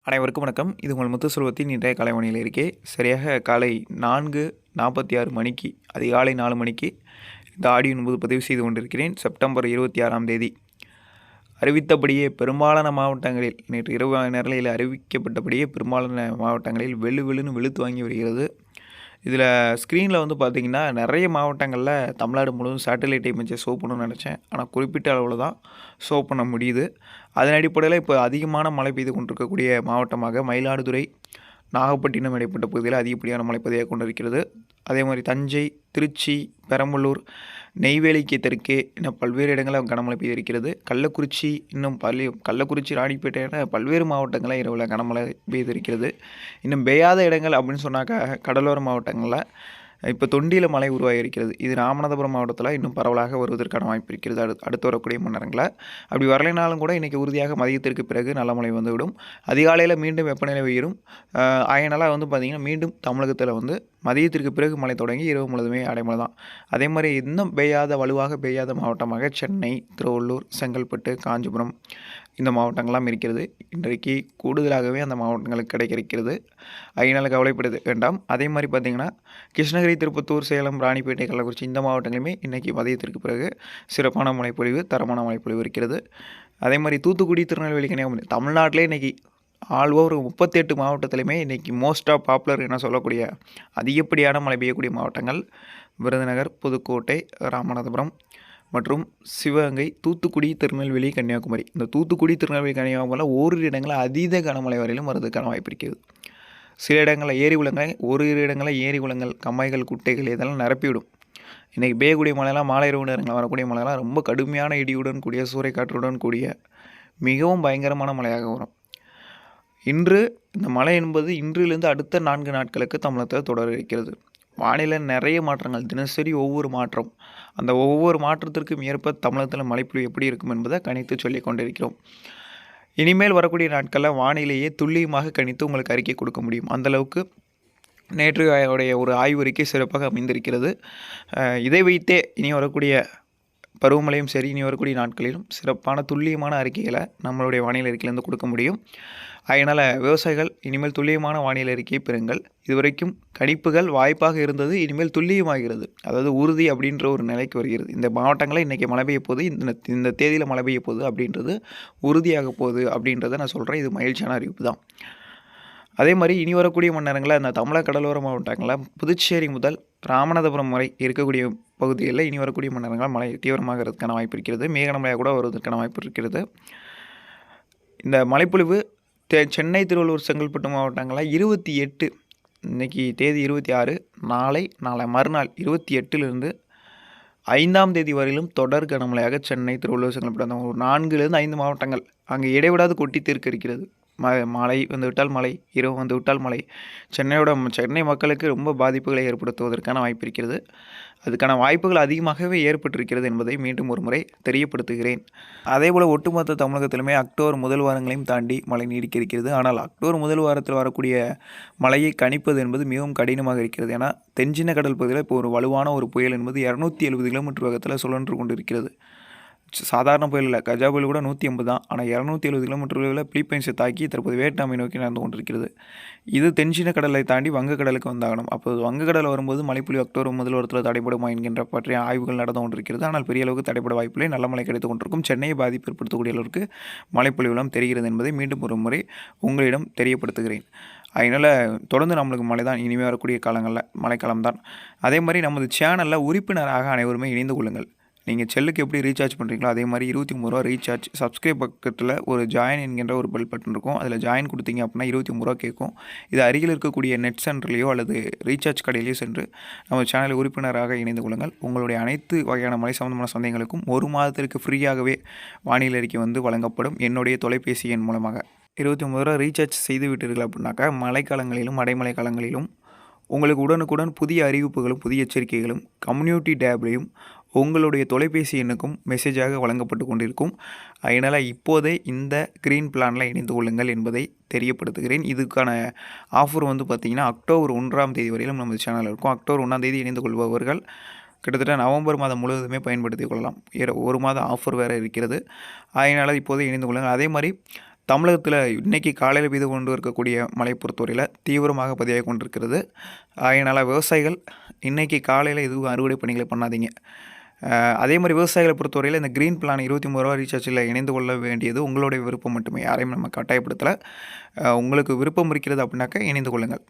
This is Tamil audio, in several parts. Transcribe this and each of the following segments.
அனைவருக்கும் வணக்கம். இது உங்கள் முத்துசெல்வத்தின் இன்றைய கலைவாணியில் இருக்கே. சரியாக காலை 4:46 மணிக்கு, அதிகாலை 4 மணிக்கு இந்த ஆடியோ என்பது பதிவு செய்து கொண்டிருக்கிறேன். செப்டம்பர் 26ஆம் தேதி. அறிவித்தபடியே பெரும்பாலான மாவட்டங்களில் நேற்று இரவு நேரங்களில் அறிவிக்கப்பட்டபடியே பெரும்பாலான மாவட்டங்களில் வெளுன்னு வெளுத்து வாங்கி வருகிறது. இதில் ஸ்க்ரீனில் வந்து பார்த்திங்கன்னா நிறைய மாவட்டங்களில் தமிழ்நாடு முழுவதும் சேட்டலைட் இமேஜை ஷோ பண்ணணும்னு நினச்சேன். ஆனால் குறிப்பிட்ட அளவில் தான் ஷோ பண்ண முடியுது. அதன் அடிப்படையில் இப்போ அதிகமான மழை பெய்து கொண்டிருக்கக்கூடிய மாவட்டமாக மயிலாடுதுறை, நாகப்பட்டினம் இடைப்பட்ட பகுதியில் அதிகப்படியான மழை பதிவாக கொண்டிருக்கிறது. அதே மாதிரி தஞ்சை, திருச்சி, பெரம்பலூர், நெய்வேலிக்கு தெற்கே இன்னும் பல்வேறு இடங்களில் கனமழை பெய்திருக்கிறது. கள்ளக்குறிச்சி கள்ளக்குறிச்சி, ராணிப்பேட்டை என பல்வேறு மாவட்டங்களில் இரவில் கனமழை பெய்திருக்கிறது. இன்னும் பெய்யாத இடங்கள் அப்படின்னு சொன்னாக்கா கடலோர மாவட்டங்களில் இப்போ தொண்டியில் மழை உருவாகி இருக்கிறது. இது ராமநாதபுரம் மாவட்டத்தில் இன்னும் பரவலாக வருவதற்கான வாய்ப்பு இருக்கிறது அடுத்து வரக்கூடிய மணி நேரங்களில். அப்படி வரலைனாலும் கூட இன்றைக்கி உறுதியாக மதியத்திற்கு பிறகு நல்ல மழை வந்துவிடும். அதிகாலையில் மீண்டும் வெப்பநிலை உயரும். அதனால் வந்து பார்த்திங்கன்னா மீண்டும் தமிழகத்தில் வந்து மதியத்திற்கு பிறகு மழை தொடங்கி இரவு முழுவதுமே அடைமழை தான். அதே மாதிரி இன்னும் வலுவாக பெய்யாத மாவட்டமாக சென்னை, திருவள்ளூர், செங்கல்பட்டு, காஞ்சிபுரம் இந்த மாவட்டங்கள்லாம் இருக்கிறது. இன்றைக்கு கூடுதலாகவே அந்த மாவட்டங்களுக்கு கிடைக்க இருக்கிறது. அதனால் கவலைப்பட வேண்டாம். அதே மாதிரி பார்த்திங்கன்னா கிருஷ்ணகிரி, திருப்பத்தூர், சேலம், ராணிப்பேட்டை, கள்ளக்குறிச்சி இந்த மாவட்டங்களுமே இன்றைக்கி மதியத்திற்கு பிறகு சிறப்பான மழைப்பொழிவு, தரமான மழைப்பொழிவு இருக்கிறது. அதே மாதிரி தூத்துக்குடி, திருநெல்வேலி, கன்னியாகுமரி தமிழ்நாட்டிலே இன்றைக்கி ஆல் ஓவர் 38 மாவட்டத்திலுமே இன்றைக்கி மோஸ்ட் ஆஃப் பாப்புலர் என சொல்லக்கூடிய அதிகப்படியான மழை பெய்யக்கூடிய மாவட்டங்கள் விருதுநகர், புதுக்கோட்டை, ராமநாதபுரம் மற்றும் சிவகங்கை, தூத்துக்குடி, திருநெல்வேலி, கன்னியாகுமரி. இந்த தூத்துக்குடி, திருநெல்வேலி, கன்னியாகுமரியில் ஓரிரு இடங்களில் அதீத கனமழை வரையிலும் வருவதற்கான வாய்ப்பு இருக்கிறது. சில இடங்களில் ஏரி குளங்கள், ஓரிரு இடங்களில் ஏரி குளங்கள், கம்மாய்கள், குட்டைகள் இதெல்லாம் நிரப்பிவிடும். இன்றைக்கி பெய்யக்கூடிய மழைலாம் மாலை இரவு நேரங்களில் வரக்கூடிய மழைலாம் ரொம்ப கடுமையான இடியுடன் கூடிய சூறைக்காற்றுடன் கூடிய மிகவும் பயங்கரமான மழையாக வரும். இன்று இந்த மழை என்பது இன்றிலிருந்து அடுத்த 4 நாட்களுக்கு தமிழகத்தில் தொடர இருக்கிறது. வானிலை நிறைய மாற்றங்கள், தினசரி ஒவ்வொரு மாற்றம். அந்த ஒவ்வொரு மாற்றத்திற்கும் ஏற்ப தமிழகத்தில் மழைப்பொழிவு எப்படி இருக்கும் என்பதை கணித்து சொல்லி கொண்டிருக்கிறோம். இனிமேல் வரக்கூடிய நாட்களில் வானிலையே துல்லியமாக கணித்து உங்களுக்கு அறிக்கை கொடுக்க முடியும். அந்தளவுக்கு நேற்று ஒரு ஆய்வறிக்கை சிறப்பாக அமைந்திருக்கிறது. இதை வைத்தே இனி வரக்கூடிய பருவமழையும் சரி, இனி வரக்கூடிய நாட்களிலும் சிறப்பான துல்லியமான அறிக்கைகளை நம்மளுடைய வானிலை அறிக்கையிலேருந்து கொடுக்க முடியும். அதனால் விவசாயிகள் இனிமேல் துல்லியமான வானிலை அறிக்கையை பெறுங்கள். இதுவரைக்கும் கணிப்புகள் வாய்ப்பாக இருந்தது, இனிமேல் துல்லியமாகிறது. அதாவது உறுதி அப்படின்ற ஒரு நிலைக்கு வருகிறது. இந்த மாவட்டங்களில் இன்றைக்கி மழை பெய்ய போகுது, இந்த தேதியில் மழை பெய்ய போகுது அப்படின்றது உறுதியாக போகுது அப்படின்றத நான் சொல்கிறேன். இது மகிழ்ச்சியான அறிவிப்பு தான். அதே மாதிரி இனி வரக்கூடிய மணி நேரங்களில் அந்த தமிழக கடலோர மாவட்டங்களில் புதுச்சேரி முதல் ராமநாதபுரம் வரை இருக்கக்கூடிய பகுதிகளில் இனி வரக்கூடிய மணி நேரங்களில் மழை தீவிரமாகிறதுக்கான வாய்ப்பு இருக்கிறது. மேகமழையாக கூட வருவதற்கான வாய்ப்பு இருக்கிறது. இந்த மழைப்பொழிவு சென்னை, திருவள்ளூர், செங்கல்பட்டு மாவட்டங்களில் 28, இன்றைக்கி தேதி 26, நாளை மறுநாள் 28லிருந்து 5ஆம் தேதி வரையிலும் தொடர் கனமழையாக சென்னை, திருவள்ளூர், செங்கல்பட்டு அந்த ஒரு 4லிருந்து 5 மாவட்டங்கள் அங்கே இடைவிடாது கொட்டி தீர்க்க இருக்கிறது. மழை வந்து விட்டால் மழை, இரவு வந்து விட்டால் மழை. சென்னை மக்களுக்கு ரொம்ப பாதிப்புகளை ஏற்படுத்துவதற்கான வாய்ப்பு இருக்கிறது. அதுக்கான வாய்ப்புகள் அதிகமாகவே ஏற்பட்டிருக்கிறது என்பதை மீண்டும் ஒரு முறை தெரியப்படுத்துகிறேன். அதேபோல் ஒட்டுமொத்த தமிழகத்திலுமே அக்டோபர் முதல் வாரங்களையும் தாண்டி மழை நீடிக்க இருக்கிறது. ஆனால் அக்டோபர் முதல் வாரத்தில் வரக்கூடிய மழையை கணிப்பது என்பது மிகவும் கடினமாக இருக்கிறது. ஏன்னா தென்சின்ன கடல் பகுதியில் இப்போ ஒரு வலுவான ஒரு புயல் என்பது 270 கிலோமீட்டர் வேகத்தில் சுழன்று கொண்டு இருக்கிறது. சாதாரண புயல் இல்லை, கஜா புயல் கூட 180 தான். ஆனால் 270 கிலோமீட்டர் வேகத்தில் பிலிப்பைன்ஸை தாக்கி தற்போது வியட்நாமை நோக்கி நடந்து கொண்டிருக்கிறது. இது தென்சீன கடலை தாண்டி வங்கக்கடலுக்கு வந்தாகணும். அப்போது வங்கக்கடல் வரும்போது மழைப்பொழிவு அக்டோபர் முதல் வாரத்தில் தடைபடுமா என்கின்ற பற்றிய ஆய்வுகள் நடந்து கொண்டிருக்கிறது. ஆனால் பெரிய அளவுக்கு தடைபட வாய்ப்பில்லை. நல்ல மழை கிடைத்து கொண்டிருக்கும். சென்னையை பாதிப்பு ஏற்படுத்தக்கூடிய அளவுக்கு மழைப்பொழிவுலாம் தெரிகிறது என்பதை மீண்டும் ஒரு முறை உங்களிடம் தெரியப்படுத்துகிறேன். அதனால் தொடர்ந்து நம்மளுக்கு மழை தான் இனிமேல் வரக்கூடிய காலங்களில் மழைக்காலம் தான். அதே மாதிரி நமது சேனலில் உறுப்பினராக அனைவருமே இணைந்து கொள்ளுங்கள். நீங்கள் செல்லுக்கு எப்படி ரீசார்ஜ் பண்ணுறீங்களோ அதே மாதிரி 23 ரூபா ரீசார்ஜ். சப்ஸ்கிரைப் பக்கத்தில் ஒரு ஜாயின் என்கின்ற ஒரு பெல் பட்டன் இருக்கும். அதில் ஜாயின் கொடுத்தீங்க அப்படின்னா 23 ரூபா கேட்கும். இது அருகில் இருக்கக்கூடிய நெட் சென்டர்லேயோ அல்லது ரீசார்ஜ் கடையிலையோ சென்று நம்ம சேனலில் உறுப்பினராக இணைந்து கொள்ளுங்கள். உங்களுடைய அனைத்து வகையான மழை சம்பந்தமான சந்தேகங்களுக்கும் 1 மாதத்திற்கு ஃப்ரீயாகவே வானிலை அறிக்கை வந்து வழங்கப்படும் என்னுடைய தொலைபேசி எண் மூலமாக. 23 ரூபா ரீசார்ஜ் செய்து விட்டீர்கள் அப்படின்னாக்கா மழைக்காலங்களிலும் அடைமழை காலங்களிலும் உங்களுக்கு உடனுக்குடன் புதிய அறிவிப்புகளும் புதிய எச்சரிக்கைகளும் கம்யூனிட்டி டேப்லையும் உங்களுடைய தொலைபேசி எண்ணுக்கும் மெசேஜாக வழங்கப்பட்டு கொண்டிருக்கும். அதனால் இப்போதே இந்த க்ரீன் பிளானில் இணைந்து கொள்ளுங்கள் என்பதை தெரியப்படுத்துகிறேன். இதுக்கான ஆஃபர் வந்து பார்த்திங்கன்னா அக்டோபர் 1ஆம் தேதி வரையிலும் நம்ம சேனலில் இருக்கும். அக்டோபர் 1ஆம் தேதி இணைந்து கொள்பவர்கள் கிட்டத்தட்ட நவம்பர் மாதம் முழுவதுமே பயன்படுத்தி கொள்ளலாம். 1 மாத ஆஃபர் வேறு இருக்கிறது. அதனால் இப்போதே இணைந்து கொள்ளுங்கள். அதே மாதிரி தமிழகத்தில் இன்றைக்கி காலையில் பெய்து கொண்டு இருக்கக்கூடிய மழை பொறுத்தவரையில் தீவிரமாக பதிவாகி கொண்டிருக்கிறது. அதனால் விவசாயிகள் இன்றைக்கி காலையில் எதுவும் அறுவடை பணிகளை பண்ணாதீங்க. அதே மாதிரி விவசாயிகளை பொறுத்தவரையில் இந்த க்ரீன் பிளான் ரூ. 23 ரீசார்ஜில் இணைந்து கொள்ள வேண்டியது உங்களுடைய விருப்பம் மட்டுமே. யாரையும் நம்ம கட்டாயப்படுத்தலை. உங்களுக்கு விருப்பம் இருக்கிறது அப்படின்னாக்கா இணைந்து கொள்ளுங்கள்.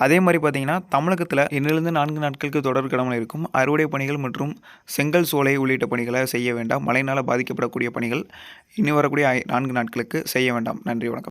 அதே மாதிரி பார்த்தீங்கன்னா தமிழகத்தில் இன்னிலிருந்து 4 நாட்களுக்கு தொடர் கனமழை இருக்கும். அறுவடை பணிகள் மற்றும் செங்கல் சோலை உள்ளிட்ட பணிகளை செய்ய வேண்டாம். மழையினால் பாதிக்கப்படக்கூடிய பணிகள் இனி வரக்கூடிய 4 நாட்களுக்கு செய்ய வேண்டாம். நன்றி, வணக்கம்.